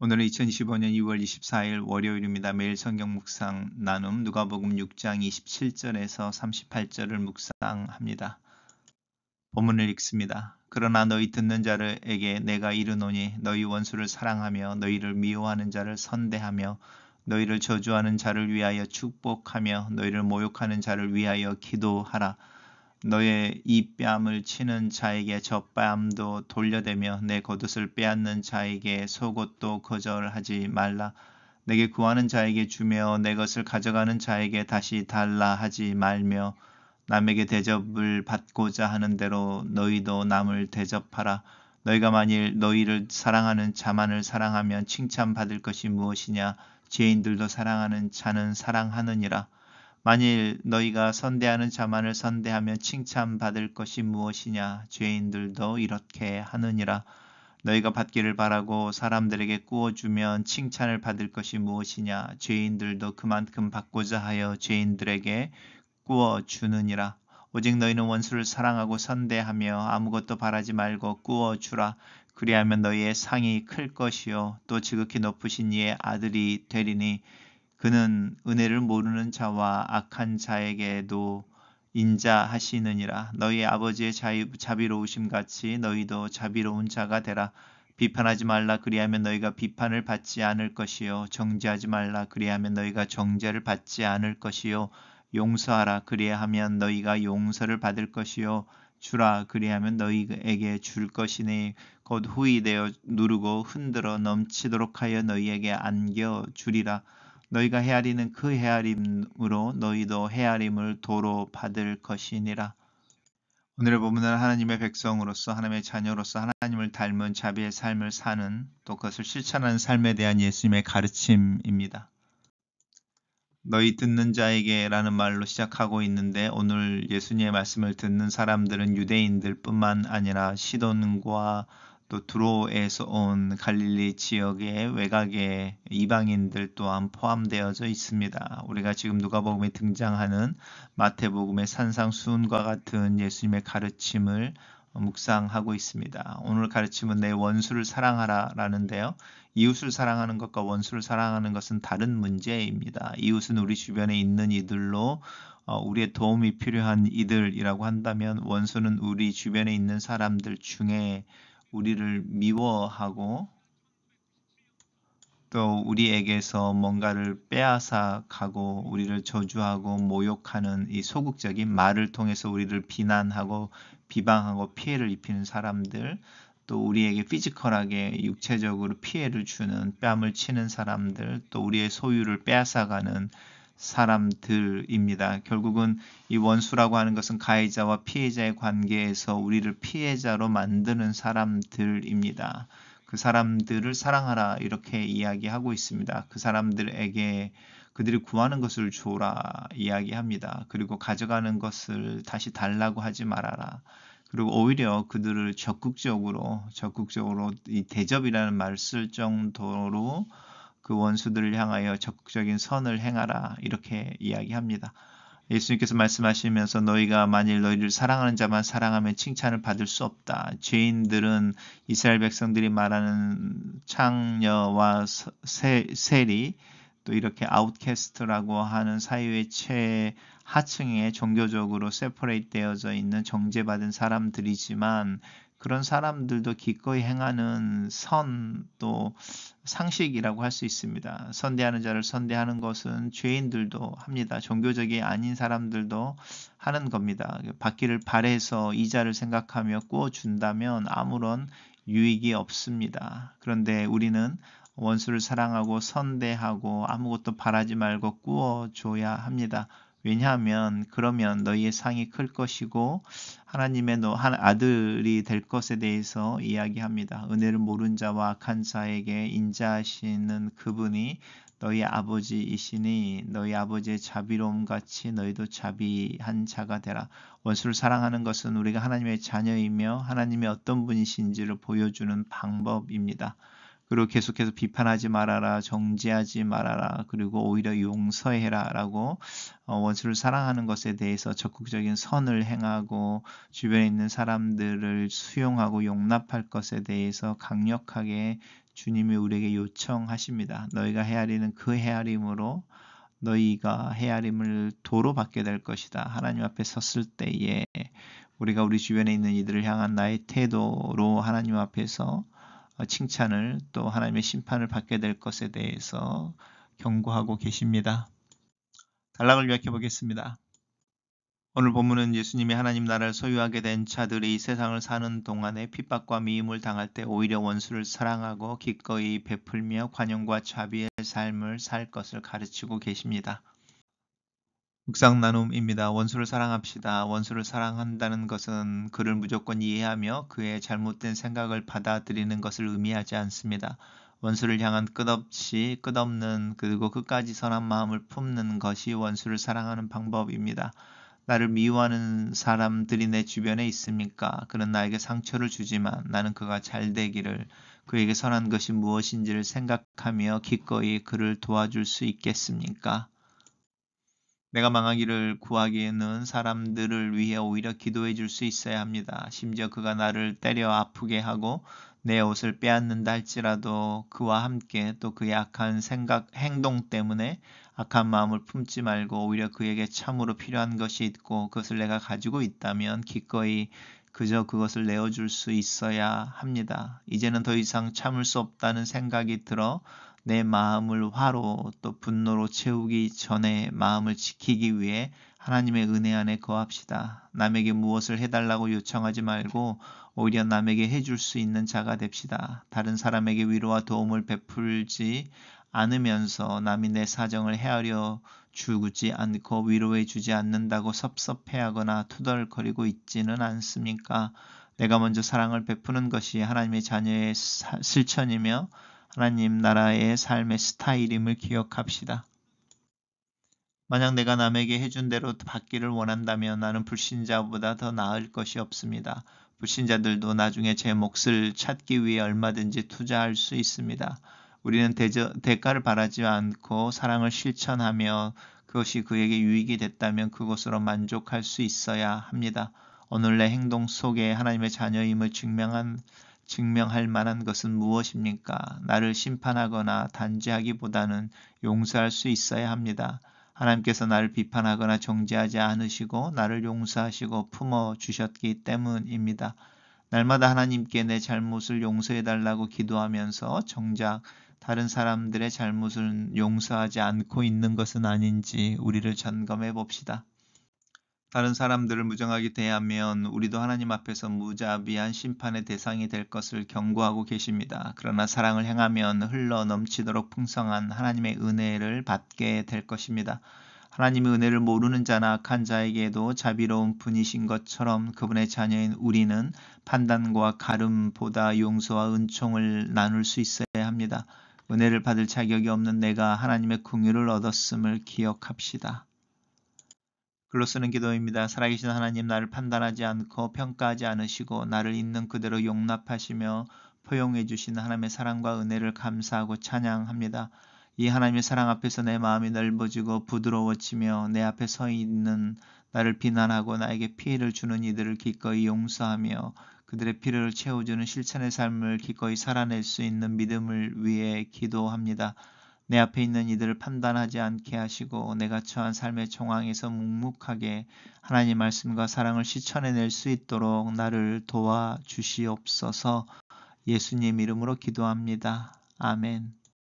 오늘은 2025년 2월 24일 월요일입니다. 매일 성경 묵상 나눔 누가복음 6장 27절에서 38절을 묵상합니다. 본문을 읽습니다. 그러나 너희 듣는 자들에게 내가 이르노니 너희 원수를 사랑하며 너희를 미워하는 자를 선대하며 너희를 저주하는 자를 위하여 축복하며 너희를 모욕하는 자를 위하여 기도하라. 너의 이 뺨을 치는 자에게 저 뺨도 돌려대며 내 겉옷을 빼앗는 자에게 속옷도 거절하지 말라. 내게 구하는 자에게 주며 내 것을 가져가는 자에게 다시 달라 하지 말며 남에게 대접을 받고자 하는 대로 너희도 남을 대접하라. 너희가 만일 너희를 사랑하는 자만을 사랑하면 칭찬받을 것이 무엇이냐. 죄인들도 사랑하는 자는 사랑하느니라. 만일 너희가 선대하는 자만을 선대하면 칭찬받을 것이 무엇이냐. 죄인들도 이렇게 하느니라. 너희가 받기를 바라고 사람들에게 구워주면 칭찬을 받을 것이 무엇이냐. 죄인들도 그만큼 받고자 하여 죄인들에게 구워주느니라. 오직 너희는 원수를 사랑하고 선대하며 아무것도 바라지 말고 구워주라. 그리하면 너희의 상이 클 것이요 또 지극히 높으신 이의 아들이 되리니 그는 은혜를 모르는 자와 악한 자에게도 인자하시느니라. 너희 아버지의 자비로우심 같이 너희도 자비로운 자가 되라. 비판하지 말라. 그리하면 너희가 비판을 받지 않을 것이요 정죄하지 말라. 그리하면 너희가 정죄를 받지 않을 것이요 용서하라. 그리하면 너희가 용서를 받을 것이요 주라. 그리하면 너희에게 줄 것이니 곧 후히 되어 누르고 흔들어 넘치도록 하여 너희에게 안겨 주리라. 너희가 헤아리는 그 헤아림으로 너희도 헤아림을 도로 받을 것이니라. 오늘의 본문은 하나님의 백성으로서 하나님의 자녀로서 하나님을 닮은 자비의 삶을 사는 또 그것을 실천하는 삶에 대한 예수님의 가르침입니다. 너희 듣는 자에게 라는 말로 시작하고 있는데 오늘 예수님의 말씀을 듣는 사람들은 유대인들 뿐만 아니라 시돈과 또 두로에서 온 갈릴리 지역의 외곽의 이방인들 또한 포함되어져 있습니다. 우리가 지금 누가복음에 등장하는 마태복음의 산상수훈과 같은 예수님의 가르침을 묵상하고 있습니다. 오늘 가르침은 내 원수를 사랑하라 라는데요. 이웃을 사랑하는 것과 원수를 사랑하는 것은 다른 문제입니다. 이웃은 우리 주변에 있는 이들로 우리의 도움이 필요한 이들이라고 한다면 원수는 우리 주변에 있는 사람들 중에 우리를 미워하고 또 우리에게서 뭔가를 빼앗아 가고 우리를 저주하고 모욕하는 이 소극적인 말을 통해서 우리를 비난하고 비방하고 피해를 입히는 사람들, 또 우리에게 피지컬하게 육체적으로 피해를 주는 뺨을 치는 사람들, 또 우리의 소유를 빼앗아가는 사람들입니다. 결국은 이 원수라고 하는 것은 가해자와 피해자의 관계에서 우리를 피해자로 만드는 사람들입니다. 그 사람들을 사랑하라 이렇게 이야기하고 있습니다. 그 사람들에게 그들이 구하는 것을 줘라 이야기합니다. 그리고 가져가는 것을 다시 달라고 하지 말아라. 그리고 오히려 그들을 적극적으로 이 대접이라는 말을 쓸 정도로 그 원수들을 향하여 적극적인 선을 행하라 이렇게 이야기합니다. 예수님께서 말씀하시면서 너희가 만일 너희를 사랑하는 자만 사랑하면 칭찬을 받을 수 없다. 죄인들은 이스라엘 백성들이 말하는 창녀와 세리 또 이렇게 아웃캐스트라고 하는 사회의 최하층에 종교적으로 세퍼레이트 되어져 있는 정죄받은 사람들이지만 그런 사람들도 기꺼이 행하는 선 또 상식이라고 할 수 있습니다. 선대하는 자를 선대하는 것은 죄인들도 합니다. 종교적이 아닌 사람들도 하는 겁니다. 받기를 바래서 이자를 생각하며 구워준다면 아무런 유익이 없습니다. 그런데 우리는 원수를 사랑하고 선대하고 아무것도 바라지 말고 구워줘야 합니다. 왜냐하면 그러면 너희의 상이 클 것이고 하나님의 아들이 될 것에 대해서 이야기합니다. 은혜를 모른 자와 악한 자에게 인자하시는 그분이 너희 아버지이시니 너희 아버지의 자비로움 같이 너희도 자비한 자가 되라. 원수를 사랑하는 것은 우리가 하나님의 자녀이며 하나님의 어떤 분이신지를 보여주는 방법입니다. 그리고 계속해서 비판하지 말아라, 정죄하지 말아라, 그리고 오히려 용서해라 라고 원수를 사랑하는 것에 대해서 적극적인 선을 행하고 주변에 있는 사람들을 수용하고 용납할 것에 대해서 강력하게 주님이 우리에게 요청하십니다. 너희가 헤아리는 그 헤아림으로 너희가 헤아림을 도로 받게 될 것이다. 하나님 앞에 섰을 때에 우리가 우리 주변에 있는 이들을 향한 나의 태도로 하나님 앞에서 칭찬을 또 하나님의 심판을 받게 될 것에 대해서 경고하고 계십니다. 단락을 요약해 보겠습니다. 오늘 본문은 예수님이 하나님 나라를 소유하게 된 자들이 세상을 사는 동안에 핍박과 미움을 당할 때 오히려 원수를 사랑하고 기꺼이 베풀며 관용과 자비의 삶을 살 것을 가르치고 계십니다. 묵상 나눔입니다. 원수를 사랑합시다. 원수를 사랑한다는 것은 그를 무조건 이해하며 그의 잘못된 생각을 받아들이는 것을 의미하지 않습니다. 원수를 향한 끝없는 그리고 끝까지 선한 마음을 품는 것이 원수를 사랑하는 방법입니다. 나를 미워하는 사람들이 내 주변에 있습니까? 그는 나에게 상처를 주지만 나는 그가 잘 되기를, 그에게 선한 것이 무엇인지를 생각하며 기꺼이 그를 도와줄 수 있겠습니까? 내가 망하기를 구하기에는 사람들을 위해 오히려 기도해 줄 수 있어야 합니다. 심지어 그가 나를 때려 아프게 하고 내 옷을 빼앗는다 할지라도 그와 함께 또 그의 악한 행동 때문에 악한 마음을 품지 말고 오히려 그에게 참으로 필요한 것이 있고 그것을 내가 가지고 있다면 기꺼이 그저 그것을 내어줄 수 있어야 합니다. 이제는 더 이상 참을 수 없다는 생각이 들어 내 마음을 화로 또 분노로 채우기 전에 마음을 지키기 위해 하나님의 은혜 안에 거합시다. 남에게 무엇을 해달라고 요청하지 말고 오히려 남에게 해줄 수 있는 자가 됩시다. 다른 사람에게 위로와 도움을 베풀지 않으면서 남이 내 사정을 헤아려 주지 않고 위로해 주지 않는다고 섭섭해하거나 투덜거리고 있지는 않습니까? 내가 먼저 사랑을 베푸는 것이 하나님의 자녀의 실천이며 하나님 나라의 삶의 스타일임을 기억합시다. 만약 내가 남에게 해준 대로 받기를 원한다면 나는 불신자보다 더 나을 것이 없습니다. 불신자들도 나중에 제 몫을 찾기 위해 얼마든지 투자할 수 있습니다. 우리는 대가를 바라지 않고 사랑을 실천하며 그것이 그에게 유익이 됐다면 그것으로 만족할 수 있어야 합니다. 오늘 내 행동 속에 하나님의 자녀임을 증명할 만한 것은 무엇입니까? 나를 심판하거나 단죄하기보다는 용서할 수 있어야 합니다. 하나님께서 나를 비판하거나 정죄하지 않으시고 나를 용서하시고 품어 주셨기 때문입니다. 날마다 하나님께 내 잘못을 용서해 달라고 기도하면서 정작 다른 사람들의 잘못을 용서하지 않고 있는 것은 아닌지 우리를 점검해 봅시다. 다른 사람들을 무정하게 대하면 우리도 하나님 앞에서 무자비한 심판의 대상이 될 것을 경고하고 계십니다. 그러나 사랑을 행하면 흘러 넘치도록 풍성한 하나님의 은혜를 받게 될 것입니다. 하나님의 은혜를 모르는 자나 악한 자에게도 자비로운 분이신 것처럼 그분의 자녀인 우리는 판단과 가름보다 용서와 은총을 나눌 수 있어야 합니다. 은혜를 받을 자격이 없는 내가 하나님의 긍휼을 얻었음을 기억합시다. 글로 쓰는 기도입니다. 살아계신 하나님, 나를 판단하지 않고 평가하지 않으시고 나를 있는 그대로 용납하시며 포용해 주신 하나님의 사랑과 은혜를 감사하고 찬양합니다. 이 하나님의 사랑 앞에서 내 마음이 넓어지고 부드러워지며 내 앞에 서 있는 나를 비난하고 나에게 피해를 주는 이들을 기꺼이 용서하며 그들의 필요를 채워주는 실천의 삶을 기꺼이 살아낼 수 있는 믿음을 위해 기도합니다. 내 앞에 있는 이들을 판단하지 않게 하시고 내가 처한 삶의 정황에서 묵묵하게 하나님 말씀과 사랑을 실천해낼 수 있도록 나를 도와주시옵소서. 예수님 이름으로 기도합니다. 아멘.